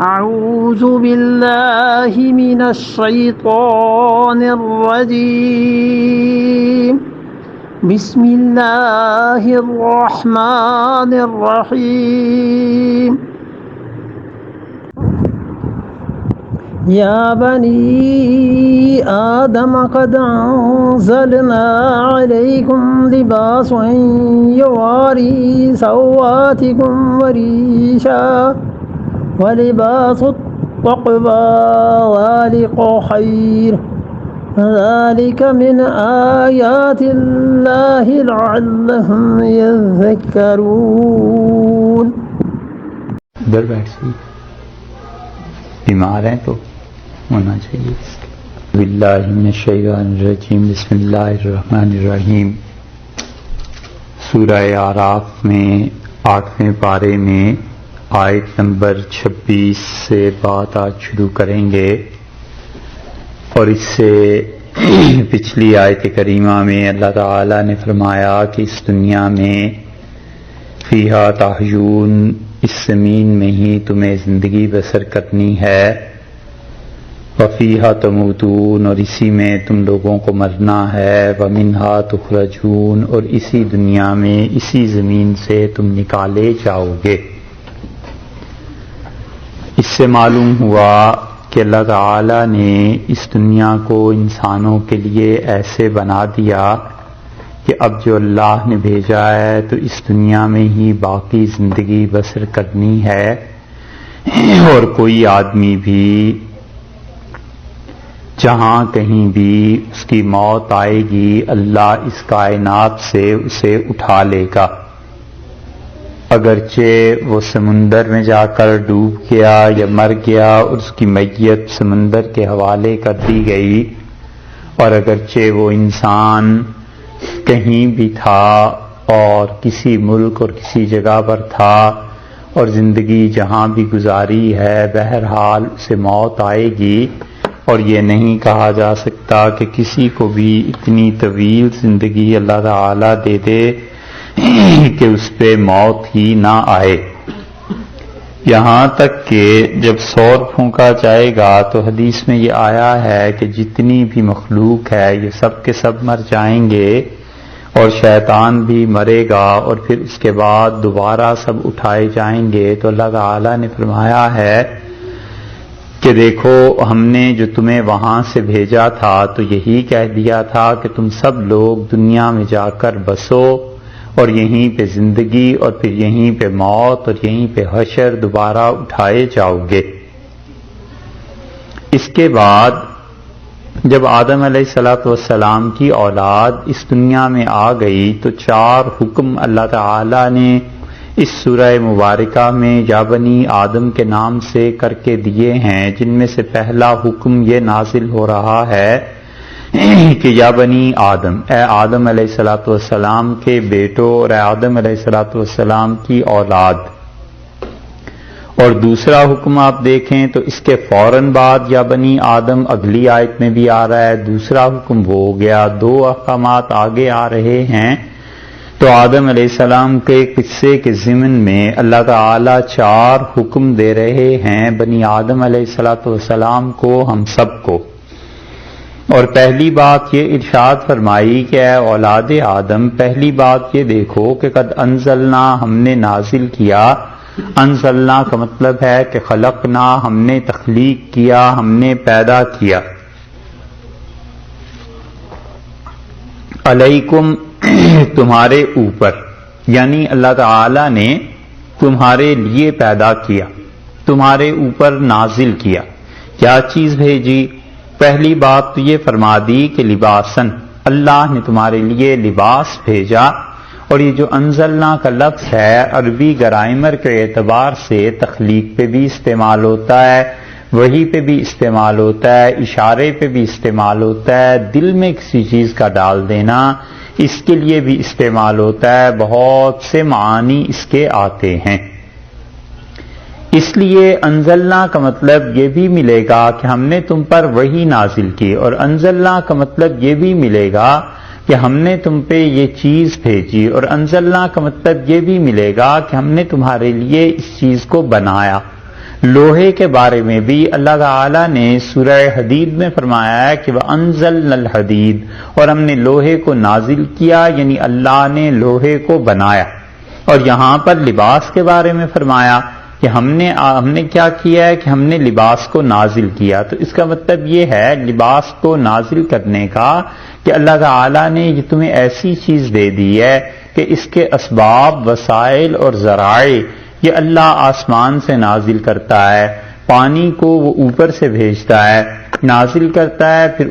أعوذ بالله من الشيطان الرجيم بسم الله الرحمن الرحيم يا بني آدم قد أنزلنا عليكم لباسا يواري سوآتكم وريشا ولباس التقوى ذلك خير ذلك من آيات الله لعلهم يذكرون. ادھر بیٹھ سی بیمار ہیں تو ہونا چاہیے. باللہ من الشیطان الرجیم بسم اللہ الرحمن الرحیم. سورہ اعراف میں 8ویں پارے میں آیت نمبر 26 سے بات آج شروع کریں گے، اور اس سے پچھلی آیت کریمہ میں اللہ تعالی نے فرمایا کہ اس دنیا میں فیہا تحیون، اس زمین میں ہی تمہیں زندگی بسر کرنی ہے، وفیہا تموتون، اور اسی میں تم لوگوں کو مرنا ہے، ومنہا تخرجون، اور اسی دنیا میں اسی زمین سے تم نکالے جاؤ گے. اس سے معلوم ہوا کہ اللہ تعالی نے اس دنیا کو انسانوں کے لیے ایسے بنا دیا کہ اب جو اللہ نے بھیجا ہے تو اس دنیا میں ہی باقی زندگی بسر کرنی ہے، اور کوئی آدمی بھی جہاں کہیں بھی اس کی موت آئے گی اللہ اس کائنات سے اسے اٹھا لے گا. اگرچہ وہ سمندر میں جا کر ڈوب گیا یا مر گیا اور اس کی میت سمندر کے حوالے کر دی گئی، اور اگرچہ وہ انسان کہیں بھی تھا اور کسی ملک اور کسی جگہ پر تھا اور زندگی جہاں بھی گزاری ہے، بہرحال اسے موت آئے گی. اور یہ نہیں کہا جا سکتا کہ کسی کو بھی اتنی طویل زندگی اللہ تعالی دے دے کہ اس پہ موت ہی نہ آئے. یہاں تک کہ جب سور پھونکا جائے گا تو حدیث میں یہ آیا ہے کہ جتنی بھی مخلوق ہے یہ سب کے سب مر جائیں گے، اور شیطان بھی مرے گا، اور پھر اس کے بعد دوبارہ سب اٹھائے جائیں گے. تو اللہ تعالی نے فرمایا ہے کہ دیکھو ہم نے جو تمہیں وہاں سے بھیجا تھا تو یہی کہہ دیا تھا کہ تم سب لوگ دنیا میں جا کر بسو، اور یہیں پہ زندگی، اور پھر یہیں پہ موت، اور یہیں پہ حشر، دوبارہ اٹھائے جاؤ گے. اس کے بعد جب آدم علیہ السلام کی اولاد اس دنیا میں آ گئی تو 4 حکم اللہ تعالی نے اس سورہ مبارکہ میں یا بنی آدم کے نام سے کر کے دیے ہیں، جن میں سے پہلا حکم یہ نازل ہو رہا ہے کہ یا بنی آدم، اے آدم علیہ السلام کے بیٹوں، اور اے آدم علیہ السلام کی اولاد. اور دوسرا حکم آپ دیکھیں تو اس کے فوراً بعد یا بنی آدم اگلی آیت میں بھی آ رہا ہے. دوسرا حکم وہ ہو گیا. 2 احکامات آگے آ رہے ہیں. تو آدم علیہ السلام کے قصے کے ضمن میں اللہ تعالی 4 حکم دے رہے ہیں بنی آدم علیہ السلام کو، ہم سب کو. اور پہلی بات یہ ارشاد فرمائی کہ اے اولاد آدم، پہلی بات یہ دیکھو کہ قد انزلنا، ہم نے نازل کیا. انزلنا کا مطلب ہے کہ خلقنا، ہم نے تخلیق کیا، ہم نے پیدا کیا. علیکم، تمہارے اوپر، یعنی اللہ تعالی نے تمہارے لیے پیدا کیا، تمہارے اوپر نازل کیا. کیا چیز بھیجی؟ پہلی بات تو یہ فرما دی کہ لباسن، اللہ نے تمہارے لیے لباس بھیجا. اور یہ جو انزلنا کا لفظ ہے عربی گرامر کے اعتبار سے تخلیق پہ بھی استعمال ہوتا ہے، وحی پہ بھی استعمال ہوتا ہے، اشارے پہ بھی استعمال ہوتا ہے، دل میں کسی چیز کا ڈال دینا اس کے لیے بھی استعمال ہوتا ہے. بہت سے معانی اس کے آتے ہیں. اس لیے انزلنا کا مطلب یہ بھی ملے گا کہ ہم نے تم پر وحی نازل کی، اور انزلنا کا مطلب یہ بھی ملے گا کہ ہم نے تم پہ یہ چیز بھیجی، اور انزلنا کا مطلب یہ بھی ملے گا کہ ہم نے تمہارے لیے اس چیز کو بنایا. لوہے کے بارے میں بھی اللہ تعالیٰ نے سورہ حدید میں فرمایا ہے کہ وَأَنزَلْنَا الْحَدِيدَ، اور ہم نے لوہے کو نازل کیا، یعنی اللہ نے لوہے کو بنایا۔ اور یہاں پر لباس کے بارے میں فرمایا کہ ہم نے کیا کیا ہے کہ ہم نے لباس کو نازل کیا۔ تو اس کا مطلب یہ ہے لباس کو نازل کرنے کا کہ اللہ تعالیٰ نے یہ تمہیں ایسی چیز دے دی ہے کہ اس کے اسباب، وسائل اور ذرائع یہ اللہ آسمان سے نازل کرتا ہے، پانی کو وہ اوپر سے بھیجتا ہے، نازل کرتا ہے، پھر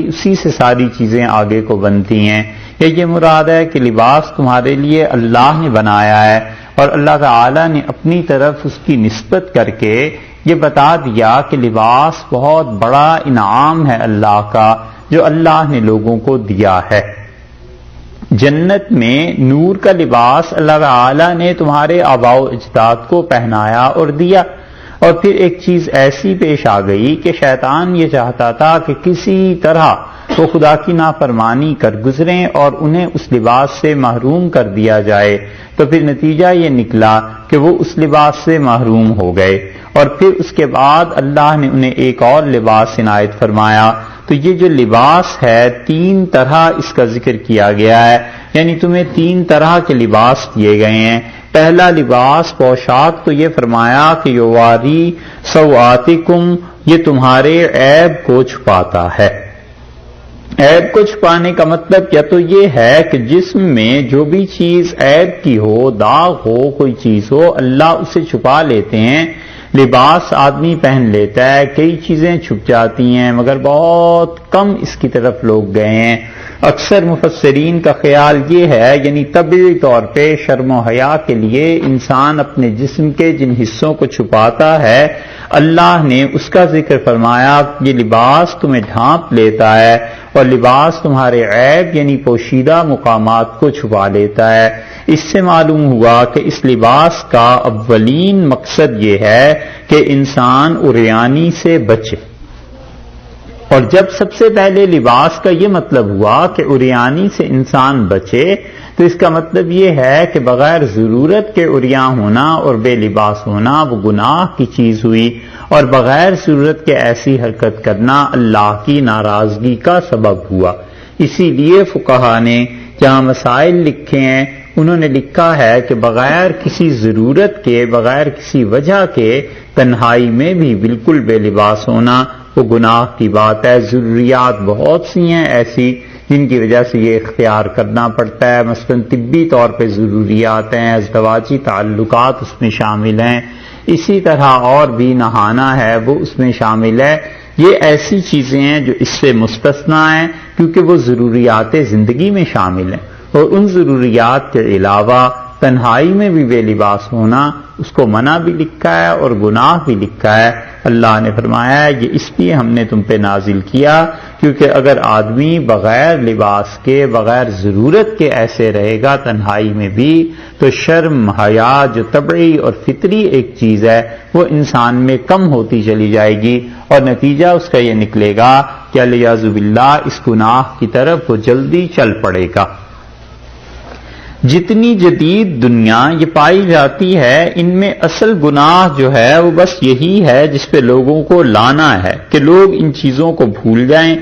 اسی سے ساری چیزیں آگے کو بنتی ہیں۔ یہ مراد ہے کہ لباس تمہارے لیے اللہ نے بنایا ہے، اور اللہ تعالیٰ نے اپنی طرف اس کی نسبت کر کے یہ بتا دیا کہ لباس بہت بڑا انعام ہے اللہ کا جو اللہ نے لوگوں کو دیا ہے۔ جنت میں نور کا لباس اللہ تعالیٰ نے تمہارے آباء و اجداد کو پہنایا اور دیا۔ اور پھر ایک چیز ایسی پیش آ گئی کہ شیطان یہ چاہتا تھا کہ کسی طرح وہ خدا کی نافرمانی کر گزریں اور انہیں اس لباس سے محروم کر دیا جائے، تو پھر نتیجہ یہ نکلا کہ وہ اس لباس سے محروم ہو گئے، اور پھر اس کے بعد اللہ نے انہیں ایک اور لباس عنایت فرمایا۔ تو یہ جو لباس ہے 3 طرح اس کا ذکر کیا گیا ہے، یعنی تمہیں 3 طرح کے لباس دیے گئے ہیں۔ پہلا لباس پوشاک تو یہ فرمایا کہ یواری سوآتکم، یہ تمہارے عیب کو چھپاتا ہے۔ عیب کو چھپانے کا مطلب یا تو یہ ہے کہ جسم میں جو بھی چیز عیب کی ہو، داغ ہو، کوئی چیز ہو، اللہ اسے چھپا لیتے ہیں۔ لباس آدمی پہن لیتا ہے، کئی چیزیں چھپ جاتی ہیں، مگر بہت کم اس کی طرف لوگ گئے ہیں۔ اکثر مفسرین کا خیال یہ ہے، یعنی طبعی طور پہ شرم و حیا کے لیے انسان اپنے جسم کے جن حصوں کو چھپاتا ہے، اللہ نے اس کا ذکر فرمایا کہ یہ لباس تمہیں ڈھانپ لیتا ہے، اور لباس تمہارے عیب یعنی پوشیدہ مقامات کو چھپا لیتا ہے۔ اس سے معلوم ہوا کہ اس لباس کا اولین مقصد یہ ہے کہ انسان عریانی سے بچے، اور جب سب سے پہلے لباس کا یہ مطلب ہوا کہ عریانی سے انسان بچے، تو اس کا مطلب یہ ہے کہ بغیر ضرورت کے عریاں ہونا اور بے لباس ہونا وہ گناہ کی چیز ہوئی، اور بغیر ضرورت کے ایسی حرکت کرنا اللہ کی ناراضگی کا سبب ہوا۔ اسی لیے فقہا نے جہاں مسائل لکھے ہیں انہوں نے لکھا ہے کہ بغیر کسی ضرورت کے، بغیر کسی وجہ کے تنہائی میں بھی بالکل بے لباس ہونا وہ گناہ کی بات ہے۔ ضروریات بہت سی ہیں ایسی جن کی وجہ سے یہ اختیار کرنا پڑتا ہے، مثلا طبی طور پہ ضروریات ہیں، ازدواجی تعلقات اس میں شامل ہیں، اسی طرح اور بھی نہانا ہے وہ اس میں شامل ہے۔ یہ ایسی چیزیں ہیں جو اس سے مستثنیٰ ہیں کیونکہ وہ ضروریات زندگی میں شامل ہیں، اور ان ضروریات کے علاوہ تنہائی میں بھی بے لباس ہونا اس کو منع بھی لکھا ہے اور گناہ بھی لکھا ہے۔ اللہ نے فرمایا ہے یہ اس لیے ہم نے تم پہ نازل کیا کیونکہ اگر آدمی بغیر لباس کے، بغیر ضرورت کے ایسے رہے گا تنہائی میں بھی، تو شرم حیا جو طبعی اور فطری ایک چیز ہے وہ انسان میں کم ہوتی چلی جائے گی، اور نتیجہ اس کا یہ نکلے گا کہ الیاذ باللہ اس گناہ کی طرف وہ جلدی چل پڑے گا۔ جتنی جدید دنیا یہ پائی جاتی ہے ان میں اصل گناہ جو ہے وہ بس یہی ہے جس پہ لوگوں کو لانا ہے کہ لوگ ان چیزوں کو بھول جائیں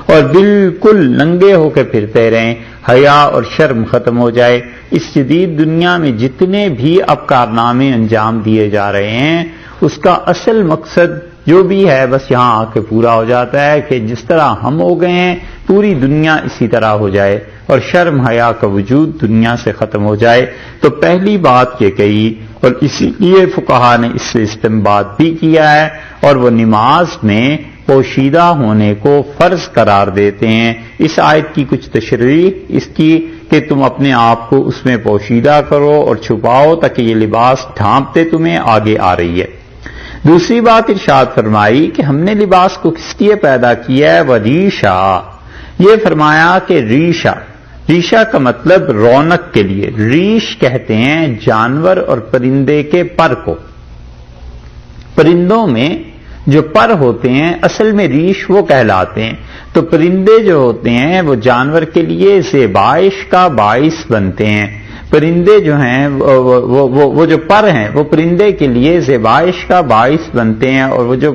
اور بالکل ننگے ہو کے پھرتے رہیں، حیا اور شرم ختم ہو جائے۔ اس جدید دنیا میں جتنے بھی اب کارنامے انجام دیے جا رہے ہیں اس کا اصل مقصد جو بھی ہے بس یہاں آ کے پورا ہو جاتا ہے کہ جس طرح ہم ہو گئے ہیں پوری دنیا اسی طرح ہو جائے اور شرم حیا کا وجود دنیا سے ختم ہو جائے۔ تو پہلی بات یہ کہی، اور اسی لیے فقہا نے اس سے استنباط بھی کیا ہے، اور وہ نماز میں پوشیدہ ہونے کو فرض قرار دیتے ہیں۔ اس آیت کی کچھ تشریح اس کی کہ تم اپنے آپ کو اس میں پوشیدہ کرو اور چھپاؤ تاکہ یہ لباس ڈھانپتے تمہیں آگے آ رہی ہے۔ دوسری بات ارشاد فرمائی کہ ہم نے لباس کو کس لیے پیدا کیا ہے، وریشا، یہ فرمایا کہ ریشہ کا مطلب رونق کے لیے۔ ریش کہتے ہیں جانور اور پرندے کے پر کو۔ پرندوں میں جو پر ہوتے ہیں اصل میں ریش وہ کہلاتے ہیں، تو پرندے جو ہوتے ہیں وہ جانور کے لیے زیبائش کا باعث بنتے ہیں۔ پرندے جو ہیں وہ جو پر ہیں وہ پرندے کے لیے زیبائش کا باعث بنتے ہیں، اور وہ جو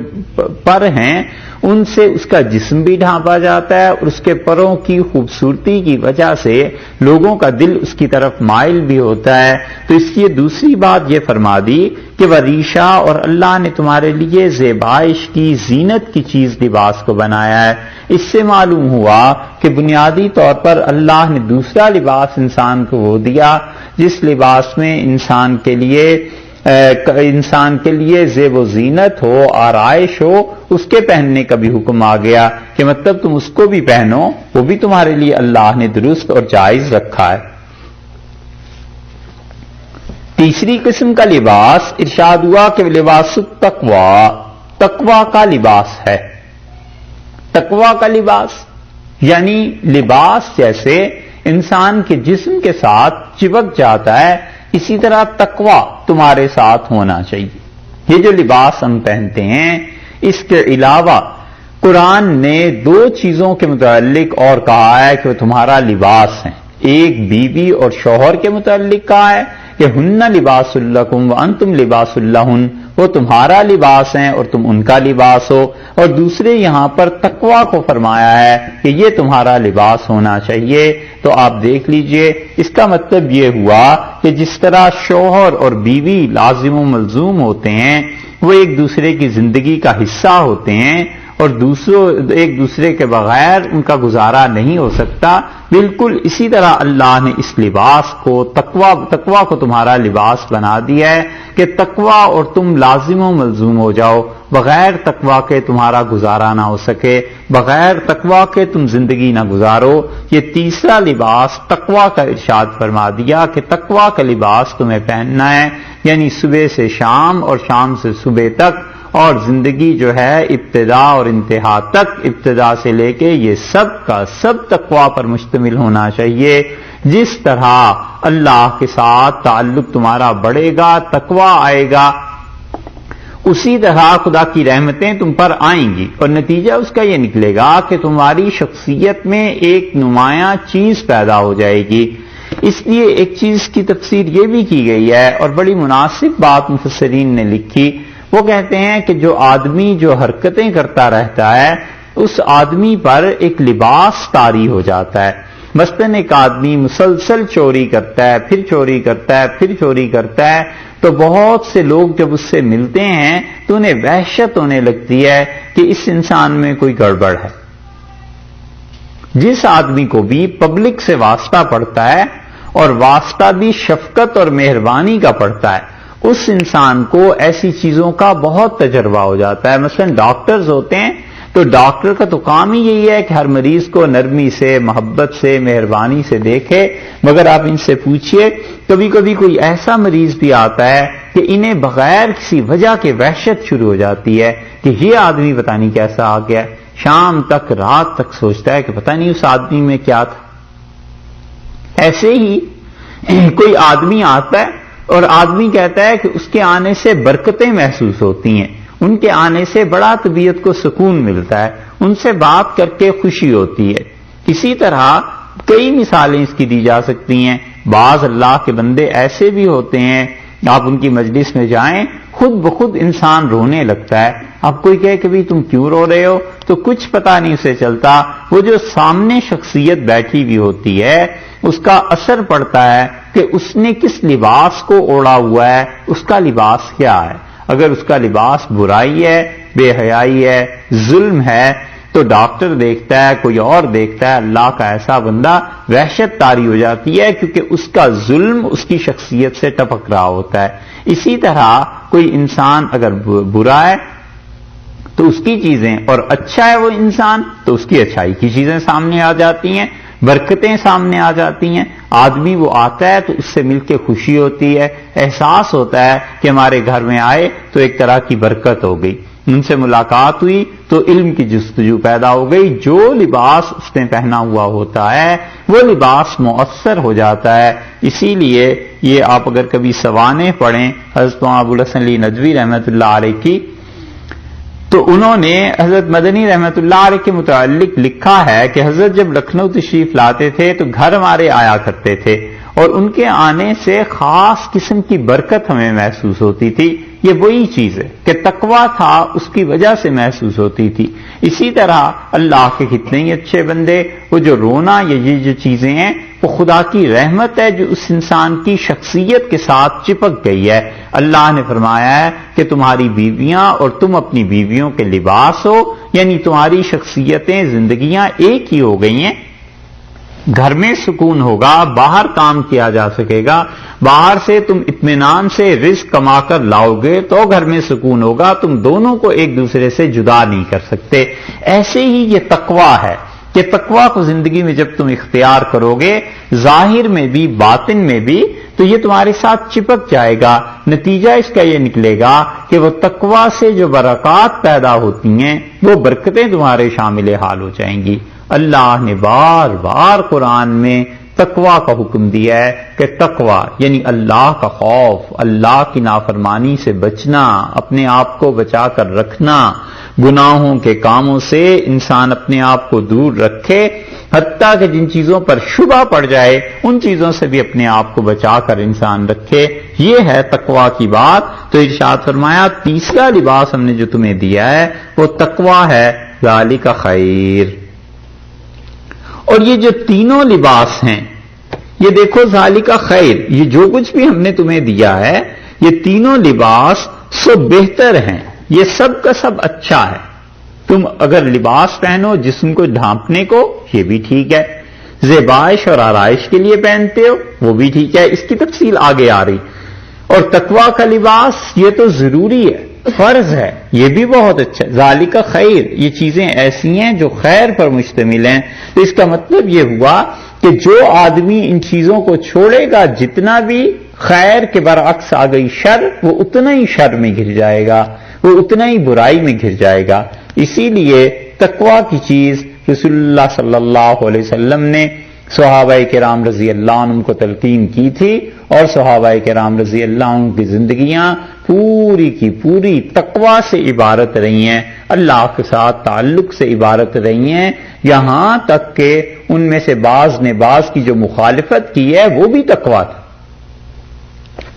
پر ہیں ان سے اس کا جسم بھی ڈھانپا جاتا ہے، اور اس کے پروں کی خوبصورتی کی وجہ سے لوگوں کا دل اس کی طرف مائل بھی ہوتا ہے۔ تو اس لیے دوسری بات یہ فرما دی کہ وریشہ، اور اللہ نے تمہارے لیے زیبائش کی زینت کی چیز لباس کو بنایا ہے۔ اس سے معلوم ہوا کہ بنیادی طور پر اللہ نے دوسرا لباس انسان کو وہ دیا جس لباس میں انسان کے لیے زیب و زینت ہو، آرائش ہو، اس کے پہننے کا بھی حکم آ گیا کہ مطلب تم اس کو بھی پہنو، وہ بھی تمہارے لیے اللہ نے درست اور جائز رکھا ہے۔ تیسری قسم کا لباس ارشاد ہوا کہ لباس التقوی، تقوی کا لباس ہے۔ تقوی کا لباس یعنی لباس جیسے انسان کے جسم کے ساتھ چپک جاتا ہے، اسی طرح تقوی تمہارے ساتھ ہونا چاہیے۔ یہ جو لباس ہم پہنتے ہیں، اس کے علاوہ قرآن نے دو چیزوں کے متعلق اور کہا ہے کہ وہ تمہارا لباس ہیں۔ ایک بیوی اور شوہر کے متعلق کہا ہے کہ ہن لباس لکم وانتم لباس لہن، وہ تمہارا لباس ہیں اور تم ان کا لباس ہو۔ اور دوسرے یہاں پر تقوی کو فرمایا ہے کہ یہ تمہارا لباس ہونا چاہیے۔ تو آپ دیکھ لیجئے، اس کا مطلب یہ ہوا کہ جس طرح شوہر اور بیوی لازم و ملزوم ہوتے ہیں، وہ ایک دوسرے کی زندگی کا حصہ ہوتے ہیں اور ایک دوسرے کے بغیر ان کا گزارا نہیں ہو سکتا، بالکل اسی طرح اللہ نے اس لباس کو تقوی کو تمہارا لباس بنا دیا ہے کہ تقوی اور تم لازم و ملزوم ہو جاؤ، بغیر تقوی کے تمہارا گزارا نہ ہو سکے، بغیر تقوی کے تم زندگی نہ گزارو۔ یہ تیسرا لباس تقوی کا ارشاد فرما دیا کہ تقوی کا لباس تمہیں پہننا ہے، یعنی صبح سے شام اور شام سے صبح تک، اور زندگی جو ہے ابتدا اور انتہا تک، ابتدا سے لے کے یہ سب کا سب تقوی پر مشتمل ہونا چاہیے۔ جس طرح اللہ کے ساتھ تعلق تمہارا بڑھے گا، تقوی آئے گا، اسی طرح خدا کی رحمتیں تم پر آئیں گی، اور نتیجہ اس کا یہ نکلے گا کہ تمہاری شخصیت میں ایک نمایاں چیز پیدا ہو جائے گی۔ اس لیے ایک چیز کی تفسیر یہ بھی کی گئی ہے، اور بڑی مناسب بات مفسرین نے لکھی، وہ کہتے ہیں کہ جو آدمی جو حرکتیں کرتا رہتا ہے، اس آدمی پر ایک لباس طاری ہو جاتا ہے۔ مثلاً ایک آدمی مسلسل چوری کرتا ہے، پھر چوری کرتا ہے، پھر چوری کرتا ہے، تو بہت سے لوگ جب اس سے ملتے ہیں تو انہیں وحشت ہونے لگتی ہے کہ اس انسان میں کوئی گڑبڑ ہے۔ جس آدمی کو بھی پبلک سے واسطہ پڑتا ہے، اور واسطہ بھی شفقت اور مہربانی کا پڑتا ہے، اس انسان کو ایسی چیزوں کا بہت تجربہ ہو جاتا ہے۔ مثلا ڈاکٹرز ہوتے ہیں تو ڈاکٹر کا تو کام ہی یہی ہے کہ ہر مریض کو نرمی سے، محبت سے، مہربانی سے دیکھے، مگر آپ ان سے پوچھئے، کبھی کبھی کوئی ایسا مریض بھی آتا ہے کہ انہیں بغیر کسی وجہ کے وحشت شروع ہو جاتی ہے کہ یہ آدمی پتہ نہیں کیسا آ گیا، شام تک رات تک سوچتا ہے کہ پتہ نہیں اس آدمی میں کیا تھا۔ ایسے ہی کوئی آدمی آتا ہے اور آدمی کہتا ہے کہ اس کے آنے سے برکتیں محسوس ہوتی ہیں، ان کے آنے سے بڑا طبیعت کو سکون ملتا ہے، ان سے بات کر کے خوشی ہوتی ہے۔ اسی طرح کئی مثالیں اس کی دی جا سکتی ہیں۔ بعض اللہ کے بندے ایسے بھی ہوتے ہیں، آپ ان کی مجلس میں جائیں، خود بخود انسان رونے لگتا ہے۔ اب کوئی کہے کہ بھی تم کیوں رو رہے ہو، تو کچھ پتہ نہیں اسے چلتا، وہ جو سامنے شخصیت بیٹھی ہوئی ہوتی ہے اس کا اثر پڑتا ہے کہ اس نے کس لباس کو اوڑھا ہوا ہے، اس کا لباس کیا ہے۔ اگر اس کا لباس برائی ہے، بے حیائی ہے، ظلم ہے، تو ڈاکٹر دیکھتا ہے، کوئی اور دیکھتا ہے، اللہ کا ایسا بندہ، وحشت طاری ہو جاتی ہے، کیونکہ اس کا ظلم اس کی شخصیت سے ٹپک رہا ہوتا ہے۔ اسی طرح کوئی انسان اگر برا ہے تو اس کی چیزیں، اور اچھا ہے وہ انسان تو اس کی اچھائی کی چیزیں سامنے آ جاتی ہیں، برکتیں سامنے آ جاتی ہیں۔ آدمی وہ آتا ہے تو اس سے مل کے خوشی ہوتی ہے، احساس ہوتا ہے کہ ہمارے گھر میں آئے تو ایک طرح کی برکت ہو گئی، ان سے ملاقات ہوئی تو علم کی جستجو پیدا ہو گئی۔ جو لباس اس نے پہنا ہوا ہوتا ہے وہ لباس مؤثر ہو جاتا ہے۔ اسی لیے یہ آپ اگر کبھی سوانح پڑھیں حضرت ابو الحسن علی ندوی رحمۃ اللہ علیہ کی، تو انہوں نے حضرت مدنی رحمۃ اللہ علیہ کے متعلق لکھا ہے کہ حضرت جب لکھنؤ تشریف لاتے تھے تو گھر ہمارے آیا کرتے تھے، اور ان کے آنے سے خاص قسم کی برکت ہمیں محسوس ہوتی تھی. یہ وہی چیز ہے کہ تقویٰ تھا اس کی وجہ سے محسوس ہوتی تھی. اسی طرح اللہ کے کتنے ہی اچھے بندے، وہ جو رونا یہ جو چیزیں ہیں وہ خدا کی رحمت ہے جو اس انسان کی شخصیت کے ساتھ چپک گئی ہے. اللہ نے فرمایا ہے کہ تمہاری بیویاں اور تم اپنی بیویوں کے لباس ہو، یعنی تمہاری شخصیتیں زندگیاں ایک ہی ہو گئی ہیں. گھر میں سکون ہوگا، باہر کام کیا جا سکے گا، باہر سے تم اطمینان سے رزق کما کر لاؤ گے تو گھر میں سکون ہوگا. تم دونوں کو ایک دوسرے سے جدا نہیں کر سکتے. ایسے ہی یہ تقویٰ ہے کہ تقویٰ کو زندگی میں جب تم اختیار کرو گے ظاہر میں بھی باطن میں بھی تو یہ تمہارے ساتھ چپک جائے گا. نتیجہ اس کا یہ نکلے گا کہ وہ تقویٰ سے جو برکات پیدا ہوتی ہیں وہ برکتیں تمہارے شامل حال ہو جائیں گی. اللہ نے بار بار قرآن میں تقویٰ کا حکم دیا ہے کہ تقویٰ یعنی اللہ کا خوف، اللہ کی نافرمانی سے بچنا، اپنے آپ کو بچا کر رکھنا، گناہوں کے کاموں سے انسان اپنے آپ کو دور رکھے، حتیٰ کہ جن چیزوں پر شبہ پڑ جائے ان چیزوں سے بھی اپنے آپ کو بچا کر انسان رکھے. یہ ہے تقویٰ کی بات. تو ارشاد فرمایا تیسرا لباس ہم نے جو تمہیں دیا ہے وہ تقویٰ ہے. ذالک خیر. اور یہ جو تینوں لباس ہیں یہ دیکھو ذالک خیر، یہ جو کچھ بھی ہم نے تمہیں دیا ہے یہ تینوں لباس سب بہتر ہیں، یہ سب کا سب اچھا ہے. تم اگر لباس پہنو جسم کو ڈھانپنے کو یہ بھی ٹھیک ہے، زیبائش اور آرائش کے لیے پہنتے ہو وہ بھی ٹھیک ہے، اس کی تفصیل آگے آ رہی. اور تقویٰ کا لباس یہ تو ضروری ہے، فرض ہے، یہ بھی بہت اچھا ہے. ذالک خیر، یہ چیزیں ایسی ہیں جو خیر پر مشتمل ہیں. تو اس کا مطلب یہ ہوا کہ جو آدمی ان چیزوں کو چھوڑے گا جتنا بھی خیر کے برعکس آ گئی شر، وہ اتنا ہی شر میں گر جائے گا، وہ اتنا ہی برائی میں گر جائے گا. اسی لیے تقویٰ کی چیز رسول اللہ صلی اللہ علیہ وسلم نے صحابہ کرام رضی اللہ عنہ کو تلقین کی تھی، اور صحابہ کرام رضی اللہ عنہ کی زندگیاں پوری کی پوری تقویٰ سے عبارت رہی ہیں، اللہ کے ساتھ تعلق سے عبارت رہی ہیں، یہاں تک کہ ان میں سے بعض نے بعض کی جو مخالفت کی ہے وہ بھی تقویٰ تھا.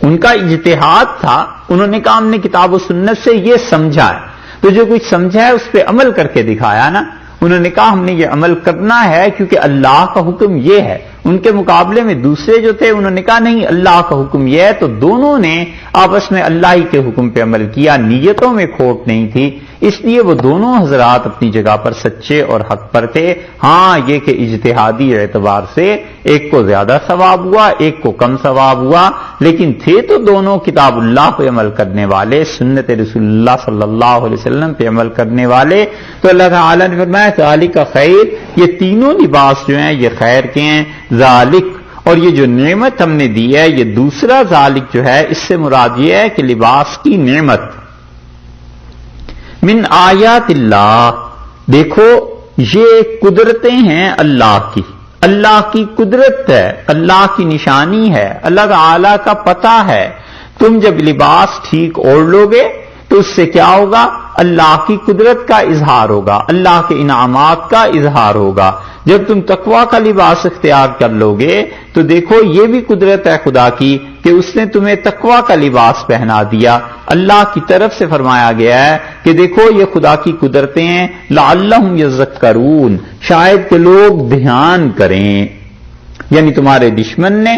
ان کا اجتہاد تھا، انہوں نے کہا ہم نے کتاب و سنت سے یہ سمجھا ہے، تو جو کچھ سمجھا ہے اس پہ عمل کر کے دکھایا نا. انہوں نے کہا ہم نے یہ عمل کرنا ہے کیونکہ اللہ کا حکم یہ ہے. ان کے مقابلے میں دوسرے جو تھے انہوں نے کہا نہیں اللہ کا حکم یہ ہے. تو دونوں نے آپس میں اللہ ہی کے حکم پہ عمل کیا، نیتوں میں کھوٹ نہیں تھی، اس لیے وہ دونوں حضرات اپنی جگہ پر سچے اور حق پر تھے. ہاں یہ کہ اجتہادی اعتبار سے ایک کو زیادہ ثواب ہوا ایک کو کم ثواب ہوا، لیکن تھے تو دونوں کتاب اللہ پہ عمل کرنے والے، سنت رسول اللہ صلی اللہ علیہ وسلم پہ عمل کرنے والے. تو اللہ تعالیٰ نے فرمایا ذالک خیر، یہ تینوں لباس جو ہیں یہ خیر کے ہیں. ذالک، اور یہ جو نعمت ہم نے دی ہے یہ دوسرا ذالک جو ہے اس سے مراد یہ ہے کہ لباس کی نعمت. من آیات اللہ، دیکھو یہ قدرتیں ہیں اللہ کی قدرت ہے، اللہ کی نشانی ہے، اللہ تعالی کا پتہ ہے. تم جب لباس ٹھیک اوڑھ لو گے تو اس سے کیا ہوگا؟ اللہ کی قدرت کا اظہار ہوگا، اللہ کے انعامات کا اظہار ہوگا. جب تم تقویٰ کا لباس اختیار کر لو گے تو دیکھو یہ بھی قدرت ہے خدا کی کہ اس نے تمہیں تقویٰ کا لباس پہنا دیا. اللہ کی طرف سے فرمایا گیا ہے کہ دیکھو یہ خدا کی قدرتیں ہیں، لعلہم یذکرون، شاید کہ لوگ دھیان کریں. یعنی تمہارے دشمن نے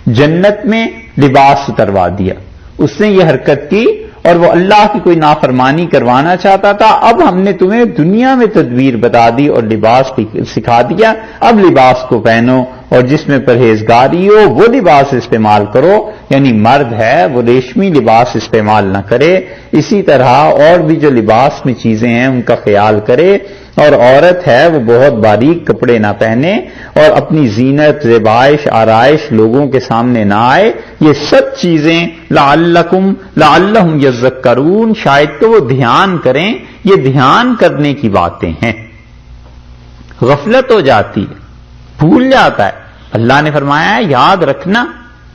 جنت میں لباس اتروا دیا، اس نے یہ حرکت کی اور وہ اللہ کی کوئی نافرمانی کروانا چاہتا تھا. اب ہم نے تمہیں دنیا میں تدبیر بتا دی اور لباس سکھا دیا، اب لباس کو پہنو اور جس میں پرہیزگاری ہو وہ لباس استعمال کرو. یعنی مرد ہے وہ ریشمی لباس استعمال نہ کرے، اسی طرح اور بھی جو لباس میں چیزیں ہیں ان کا خیال کرے. اور عورت ہے وہ بہت باریک کپڑے نہ پہنے اور اپنی زینت زیبائش آرائش لوگوں کے سامنے نہ آئے. یہ سب چیزیں لعلہم یذکرون، شاید تو وہ دھیان کریں. یہ دھیان کرنے کی باتیں ہیں. غفلت ہو جاتی ہے، بھول جاتا ہے. اللہ نے فرمایا ہے یاد رکھنا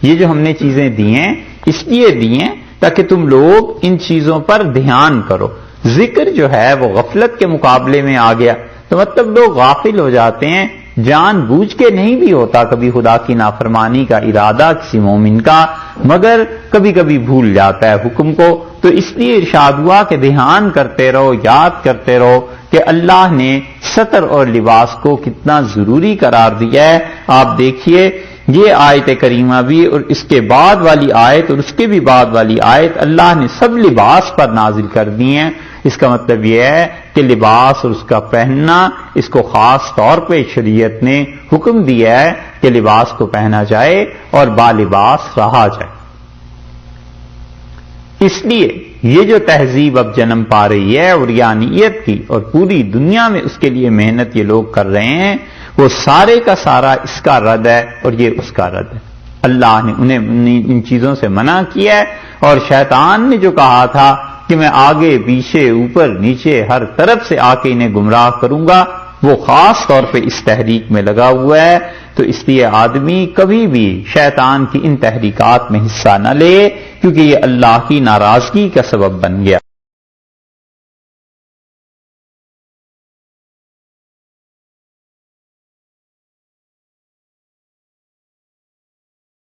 یہ جو ہم نے چیزیں دی ہیں اس لیے دی ہیں تاکہ تم لوگ ان چیزوں پر دھیان کرو. ذکر جو ہے وہ غفلت کے مقابلے میں آ گیا تو مطلب لوگ غافل ہو جاتے ہیں، جان بوجھ کے نہیں بھی ہوتا کبھی خدا کی نافرمانی کا ارادہ کسی مومن کا، مگر کبھی کبھی بھول جاتا ہے حکم کو. تو اس لیے ارشاد ہوا کہ دھیان کرتے رہو، یاد کرتے رہو کہ اللہ نے ستر اور لباس کو کتنا ضروری قرار دیا ہے. آپ دیکھیے یہ آیت کریمہ بھی اور اس کے بعد والی آیت اور اس کے بھی بعد والی آیت اللہ نے سب لباس پر نازل کر دی ہیں. اس کا مطلب یہ ہے کہ لباس اور اس کا پہننا، اس کو خاص طور پہ شریعت نے حکم دیا ہے کہ لباس کو پہنا جائے اور بالباس رہا جائے. اس لیے یہ جو تہذیب اب جنم پا رہی ہے عریانیت کی، اور پوری دنیا میں اس کے لیے محنت یہ لوگ کر رہے ہیں، وہ سارے کا سارا اس کا رد ہے اور یہ اس کا رد ہے. اللہ نے انہیں ان چیزوں سے منع کیا ہے، اور شیطان نے جو کہا تھا کہ میں آگے پیچھے اوپر نیچے ہر طرف سے آ کے انہیں گمراہ کروں گا، وہ خاص طور پہ اس تحریک میں لگا ہوا ہے. تو اس لیے آدمی کبھی بھی شیطان کی ان تحریکات میں حصہ نہ لے، کیونکہ یہ اللہ کی ناراضگی کا سبب بن گیا.